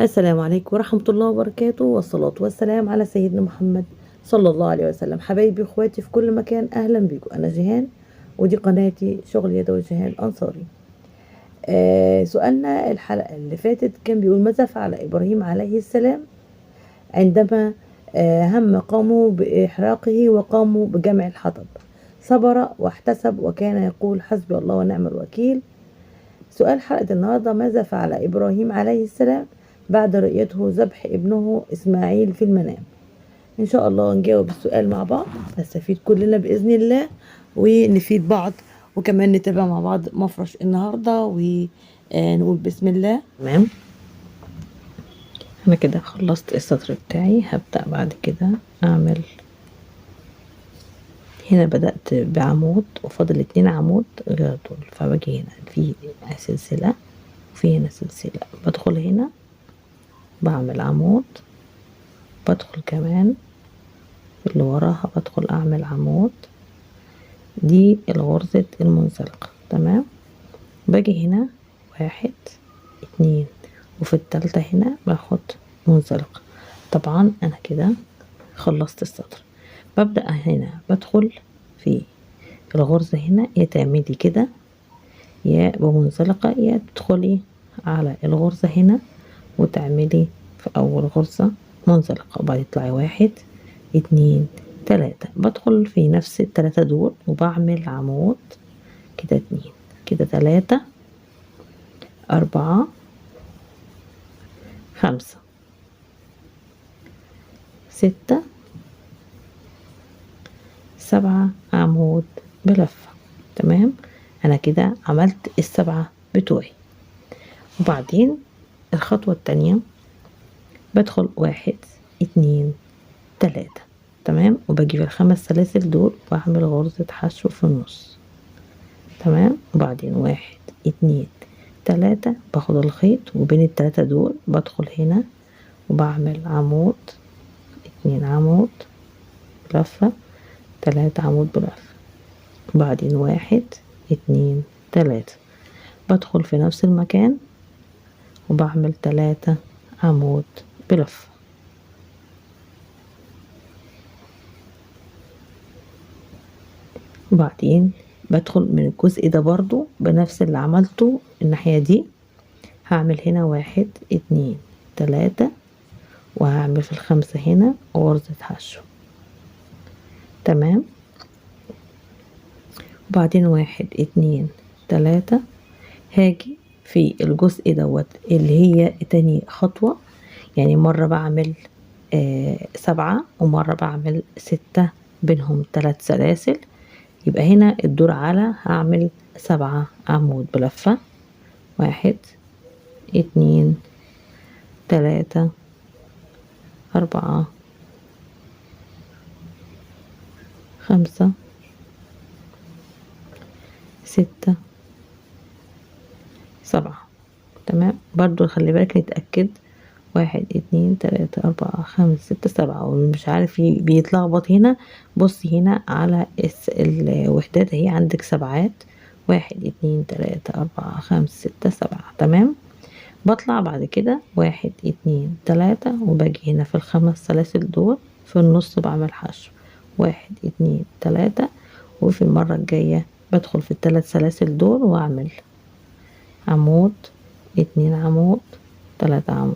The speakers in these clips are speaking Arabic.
السلام عليكم ورحمة الله وبركاته، والصلاة والسلام على سيدنا محمد صلى الله عليه وسلم. حبايبي اخواتي في كل مكان، اهلا بيكم. انا جيهان، ودي قناتي شغل يدوي جيهان انصاري. سؤالنا الحلقة اللي فاتت كان بيقول: ماذا فعل ابراهيم عليه السلام عندما هم قومه باحراقه وقاموا بجمع الحطب؟ صبر واحتسب وكان يقول: حسبي الله ونعم الوكيل. سؤال حلقة النهاردة: ماذا فعل إبراهيم عليه السلام بعد رؤيته ذبح ابنه إسماعيل في المنام؟ إن شاء الله نجاوب السؤال مع بعض، نستفيد كلنا بإذن الله ونفيد بعض، وكمان نتابع مع بعض مفرش النهاردة ونقول بسم الله. تمام، أنا كده خلصت السطر بتاعي. هبدأ بعد كده أعمل هنا، بدأت بعمود وفاضل 2 عمود غير دول، فباجي هنا في سلسلة وفي هنا سلسلة، بدخل هنا بعمل عمود، بدخل كمان اللي وراها بدخل اعمل عمود. دي الغرزة المنزلقة. تمام، باجي هنا 1 2 وفي التالتة هنا باخد منزلقة. طبعا انا كده خلصت السطر. ببدأ هنا بدخل في الغرزة هنا، يا تعملي كده يا بمنزلقة، يا تدخلي على الغرزة هنا وتعملي في أول غرزة منزلقة، وبعد تطلعي 1 2 3. بدخل في نفس ال3 دول وبعمل عمود كده، 2 كده، 3 4 5 6 7 عمود بلفة. تمام، أنا كده عملت ال7 بتوعي. وبعدين الخطوة التانية بدخل 1 2 3. تمام، وبجيب ال5 سلاسل دول واعمل غرزة حشو في النص. تمام، وبعدين 1 2 3 باخد الخيط وبين ال3 دول بدخل هنا وبعمل عمود، 2 عمود بلفة، 3 عمود بلفة، وبعدين 1 2 3 بدخل في نفس المكان وبعمل 3 عمود بلفة. وبعدين بدخل من الجزء ده برضو بنفس اللي عملته الناحية دي، هعمل هنا 1 2 3 وهعمل في ال5 هنا غرزة حشو. تمام، وبعدين 1 2 3 هاجي في الجزء دوت اللي هي تاني خطوة، يعني مرة بعمل 7 ومرة بعمل 6 بينهم 3 سلاسل، يبقى هنا الدور على هعمل 7 عمود بلفة، 1 2 3 4 5 6 7. تمام، برضو خلي بالك نتأكد 1 2 3 4 5 6 7، واللي مش عارف بيتلخبط هنا بصي هنا على الوحدات اهي، عندك سبعات 1 2 3 4 5 6 7. تمام، بطلع بعد كده 1 2 3 وباجي هنا في ال5 سلاسل دول في النص بعمل حشو، 1 2 3. وفي المرة الجاية بدخل في ال3 سلاسل دول واعمل عمود، 2 عمود، 3 عمود،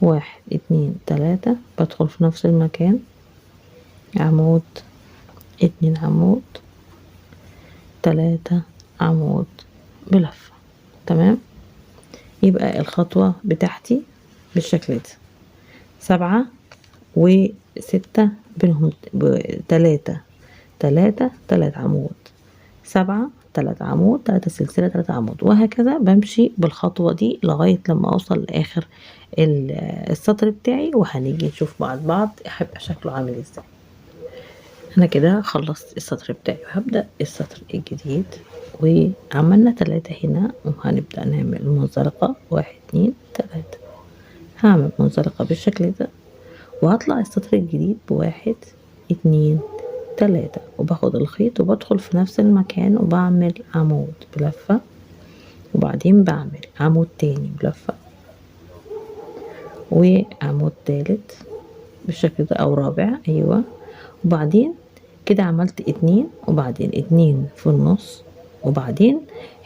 1 2 3 بدخل في نفس المكان عمود، 2 عمود، 3 عمود بلفة. تمام، يبقى الخطوة بتاعتي بالشكل ده: 7 و6 بينهم 3 3 3 عمود، 7 3 عمود، 3 سلسلة، 3 عمود، وهكذا بمشي بالخطوة دي لغاية لما اوصل لاخر السطر بتاعي، وهنيجي نشوف مع بعض هيبقى شكله عامل ازاي. انا كده خلصت السطر بتاعي وهبدأ السطر الجديد، وعملنا 3 هنا وهنبدأ نعمل منزلقة 1 2 3. هعمل منزلقة بالشكل ده وهطلع السطر الجديد ب1 2 3 وباخد الخيط وبدخل في نفس المكان وبعمل عمود بلفة، وبعدين بعمل عمود تاني بلفة، وعمود تالت بالشكل ده او رابع، ايوه. وبعدين كده عملت اتنين، وبعدين اتنين في النص، وبعدين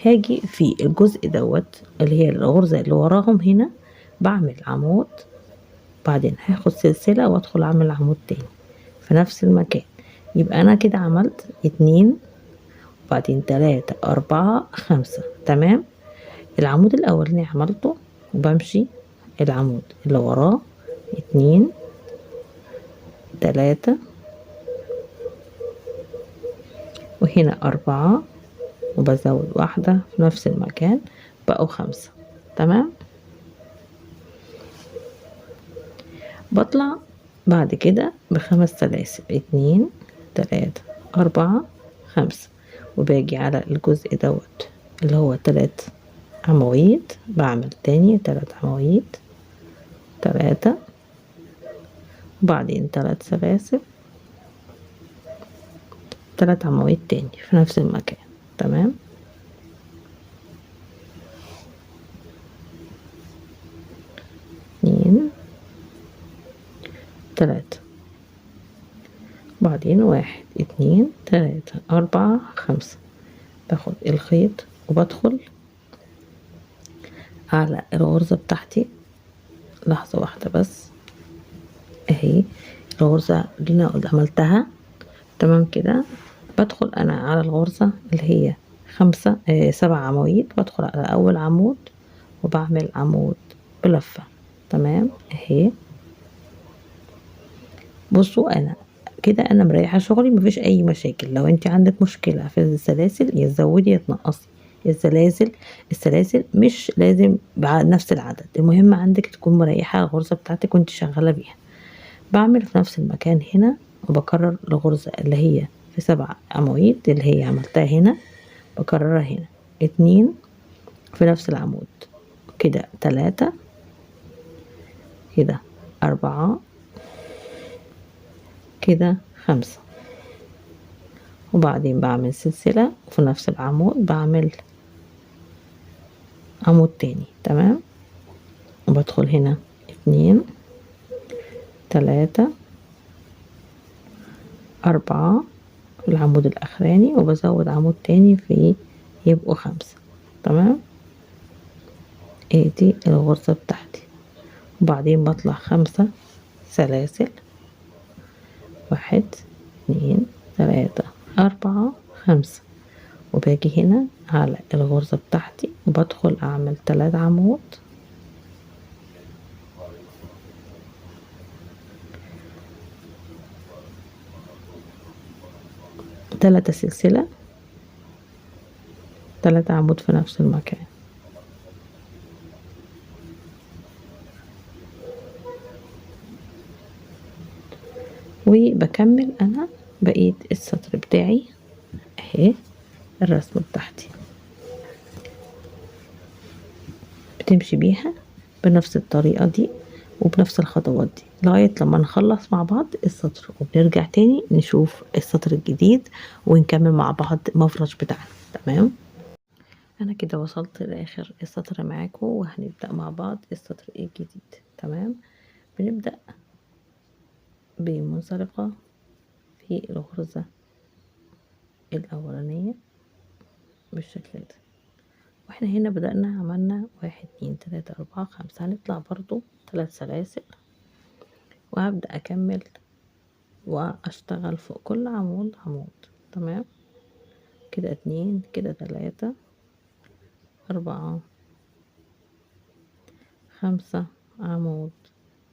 هاجي في الجزء دوت اللي هي الغرزة اللي وراهم هنا بعمل عمود، بعدين هاخد سلسلة وادخل اعمل عمود تاني في نفس المكان. يبقى انا كده عملت اتنين، وبعدين تلاتة اربعة خمسة، تمام. العمود الاولاني عملته وبمشي العمود اللي وراه اتنين تلاتة، وهنا أربعة، وبزود واحدة في نفس المكان، بقوا خمسة، تمام. بطلع بعد كده بخمس سلاسل، اتنين تلاتة أربعة خمسة، وباجي على الجزء دوت اللي هو تلات عواميد، بعمل تاني تلات عواميد، تلاتة، وبعدين تلات سلاسل، تلات عواميد تاني في نفس المكان، تمام. اتنين تلاتة، بعدين واحد اتنين تلاتة أربعة خمسة، باخد الخيط وبدخل على الغرزة بتاعتي. لحظة واحدة بس، اهي الغرزة اللي انا عملتها، تمام كده. بدخل انا على الغرزة اللي هي خمسة سبع عواميد، بدخل على اول عمود وبعمل عمود بلفة، تمام اهي. بصوا انا كده انا مريحة شغلي، مفيش اي مشاكل. لو انت عندك مشكلة في السلاسل يا تزودي يا تنقصي السلاسل مش لازم بنفس العدد، المهم عندك تكون مريحة الغرزة بتاعتك وانت شغالة بيها. بعمل في نفس المكان هنا، وبكرر الغرزة اللي هي في سبع عواميد اللي هي عملتها هنا، بكررها هنا اتنين في نفس العمود، كده تلاتة، كده أربعة، كده خمسة، وبعدين بعمل سلسلة وفي نفس العمود بعمل عمود تاني، تمام. وبدخل هنا اتنين تلاتة أربعة في العمود الأخراني، وبزود عمود تاني في يبقوا خمسة، تمام. ايه دي الغرزة بتاعتي. وبعدين بطلع خمسة سلاسل، واحد اتنين تلاتة أربعة خمسة، وباجي هنا على الغرزة بتاعتي وبدخل أعمل تلات عمود، تلاتة سلسلة، تلاتة عمود في نفس المكان، وبكمل أنا بقية السطر بتاعي اهي. الرسمة بتاعتي بتمشي بيها بنفس الطريقة دي وبنفس الخطوات دي لغاية لما نخلص مع بعض السطر، وبنرجع تاني نشوف السطر الجديد ونكمل مع بعض المفرش بتاعنا، تمام. انا كده وصلت لاخر السطر معاكم، وهنبدأ مع بعض السطر الجديد، تمام. بنبدأ بمنزلقة في الغرزة الأولانية بالشكل ده، واحنا هنا بدأنا عملنا واحد اتنين تلاتة أربعة خمسة، هنطلع برضو تلات سلاسل، وهبدأ أكمل وأشتغل فوق كل عمود عمود، تمام. كده اتنين، كده تلاتة أربعة خمسة عمود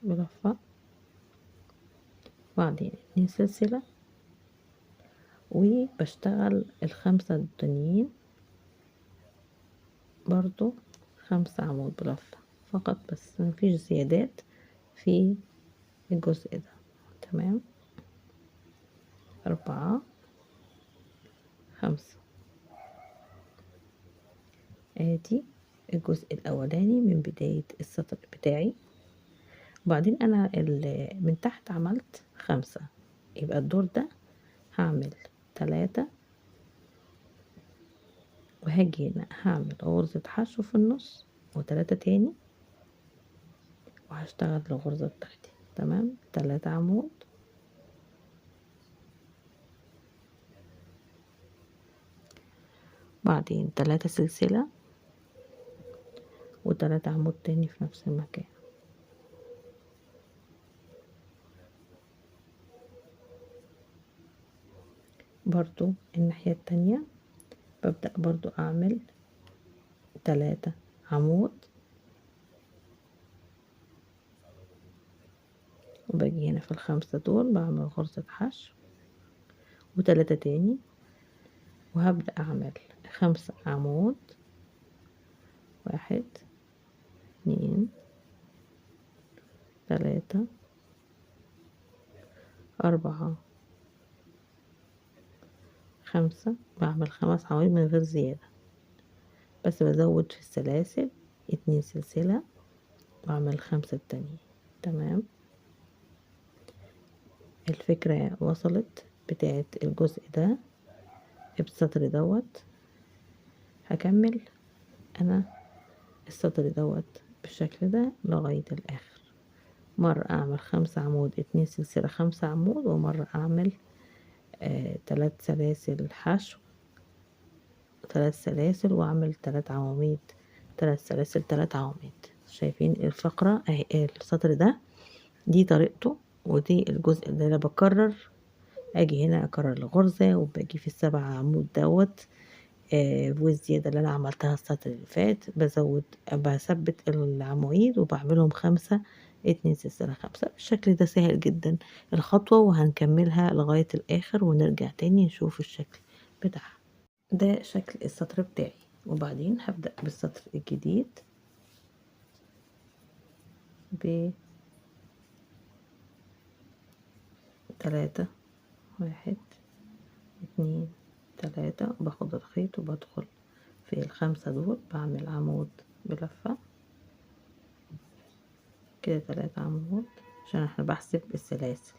بلفة، بعدين اتنين سلسلة، وبشتغل الخمسة التانيين برضو خمسة عمود بلفة فقط، بس مفيش زيادات في الجزء ده، تمام. أربعة خمسة، ادي الجزء الأولاني من بداية السطر بتاعي. وبعدين أنا من تحت عملت خمسة، يبقى الدور ده هعمل تلاتة، وهاجي هنا هعمل غرزة حشو في النص وتلاتة تاني، وهشتغل الغرزة بتاعتي. تمام، 3 عمود، بعدين 3 سلسلة و3 عمود تاني في نفس المكان. برضو الناحية التانية ببدأ برضو اعمل 3 عمود، وباجي هنا في ال5 دول بعمل غرزة حشو و3 تاني، وهبدأ اعمل 5 عمود، 1 2 3 4 5. بعمل 5 عواميد من غير زيادة، بس بزود في السلاسل 2 سلسلة واعمل 5 التانية. تمام، الفكرة وصلت بتاعت الجزء ده السطر دوت. هكمل انا السطر دوت بالشكل ده لغاية الاخر. مرة اعمل 5 عمود 2 سلسلة 5 عمود، ومرة اعمل 3 سلاسل حشو 3 سلاسل واعمل 3 عواميد 3 سلاسل 3 عواميد. شايفين الفقرة اهي السطر ده، دي طريقته، ودي الجزء اللي انا بكرر. اجي هنا اكرر الغرزة، وباجي في ال7 عمود دوت والزيادة اللي انا عملتها السطر اللي فات بزود، بثبت العواميد وبعملهم 5 2 سلسلة 5. بالشكل ده سهل جدا الخطوة، وهنكملها لغاية الاخر ونرجع تاني نشوف الشكل بتاعها. ده شكل السطر بتاعي، وبعدين هبدأ بالسطر الجديد ب 3 1 2 3، باخد الخيط وبدخل في ال5 دول بعمل عمود بلفة كده، 3 عمود عشان احنا بحسب السلاسل،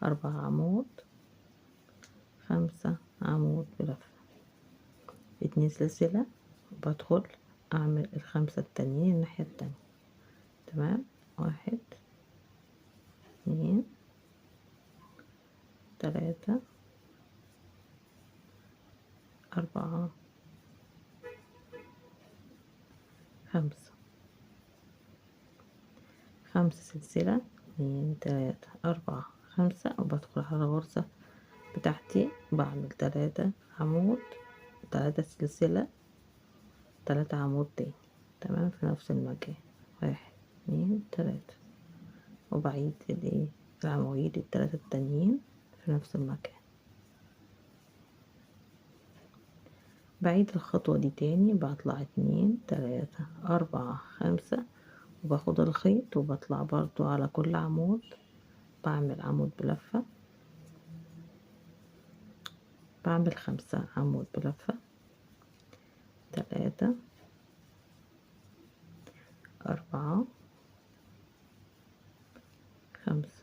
4 عمود 5 عمود بلفة 2 سلسلة، بدخل اعمل ال5 التانيين الناحية التانية. تمام، 1 2 3 4 5 سلسلة 2 3 4 5، وبدخل على الغرزة بتاعتي بعمل 3 عمود 3 سلسلة 3 عمود تاني. تمام، في نفس المكان 1 2 3، وبعيد العواميد ال3 التانيين في نفس المكان. بعيد الخطوة دي تاني، بطلع 2 3 4 5، وباخد الخيط وبطلع برضو على كل عمود بعمل عمود بلفة، بعمل 5 عمود بلفة 3 4 5.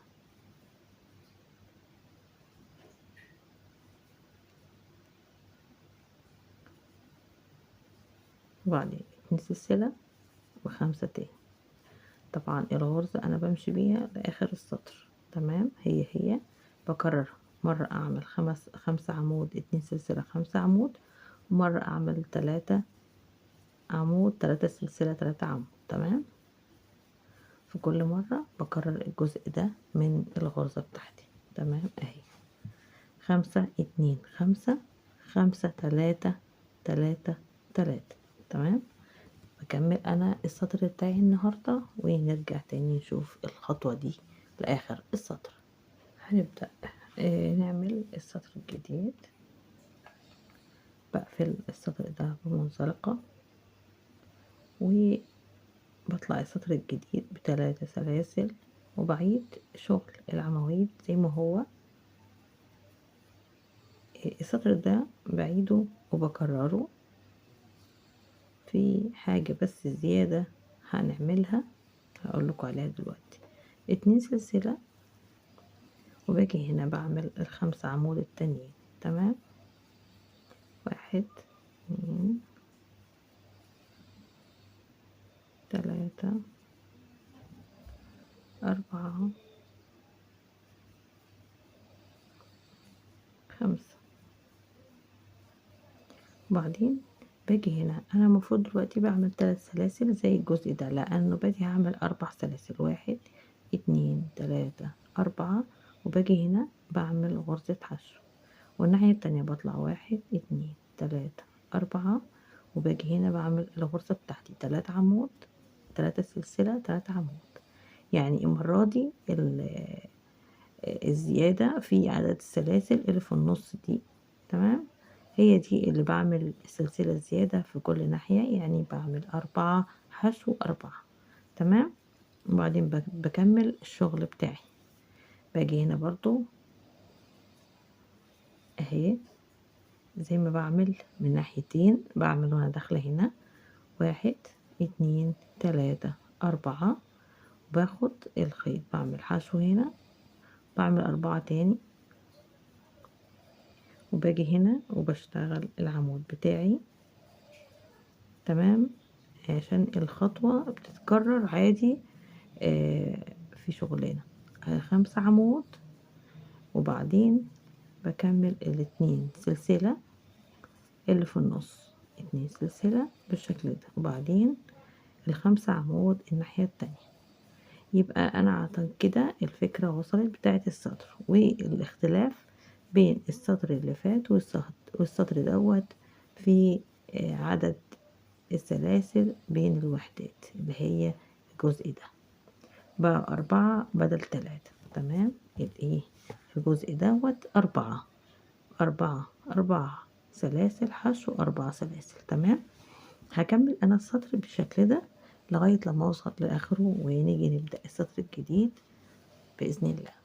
وبعدين 2 سلسلة و5 تاني. طبعا الغرزة انا بمشي بيها لاخر السطر. تمام، هي بكرر، مرة اعمل 5 عمود 2 سلسلة 5 عمود، ومرة اعمل 3 عمود 3 سلسلة 3 عمود. تمام، في كل مرة بكرر الجزء ده من الغرزة بتاعتي. تمام، اهي 5 2 5 5 3 3 3. تمام، بكمل انا السطر بتاعي النهاردة، ونرجع تاني نشوف الخطوة دي لاخر السطر. هنبدأ نعمل السطر الجديد. بقفل السطر ده بمنزلقة، وبطلع السطر الجديد ب3 سلاسل، وبعيد شغل العواميد زي ما هو. السطر ده بعيده وبكرره. في حاجة بس زيادة هنعملها هقول لكم عليها دلوقتي. 2 سلسلة، وباجي هنا بعمل ال5 عمود التانيين. تمام، 1 2 3 4 5. وبعدين باجي هنا أنا المفروض دلوقتي باعمل 3 سلاسل زي الجزء ده، لأنه باجي هاعمل 4 سلاسل، 1 2 3 4، وباجي هنا باعمل غرزة حشو، والناحية التانية باطلع 1 2 3 4، وباجي هنا باعمل الغرزة بتاعتي 3 عمود، 3 سلسلة، 3 عمود. يعني المرة دي الزيادة في عدد السلاسل اللي في النص دي، تمام، هي دي اللي بعمل السلسلة الزيادة في كل ناحية، يعني بعمل 4 حشو 4، تمام. وبعدين بكمل الشغل بتاعي، باجي هنا برضو اهي زي ما بعمل من ناحيتين، بعمل وانا داخلة هنا 1 2 3 4، باخد الخيط بعمل حشو هنا، بعمل 4 تاني، وباجي هنا وبشتغل العمود بتاعي، تمام، عشان الخطوة بتتكرر عادي في شغلنا. 5 عمود، وبعدين بكمل الاتنين سلسلة اللي في النص، 2 سلسلة بالشكل ده، وبعدين ال5 عمود الناحية التانية. يبقى أنا أعتقد كده الفكرة وصلت بتاعة السطر، والاختلاف بين السطر اللي فات والسطر دوت في عدد السلاسل بين الوحدات اللي هي الجزء ده بقى 4 بدل 3، تمام. الايه الجزء دوت 4 4 سلاسل حشو، 4 سلاسل، تمام. هكمل أنا السطر بالشكل ده لغاية لما أوصل لآخره ونيجي نبدأ السطر الجديد بإذن الله.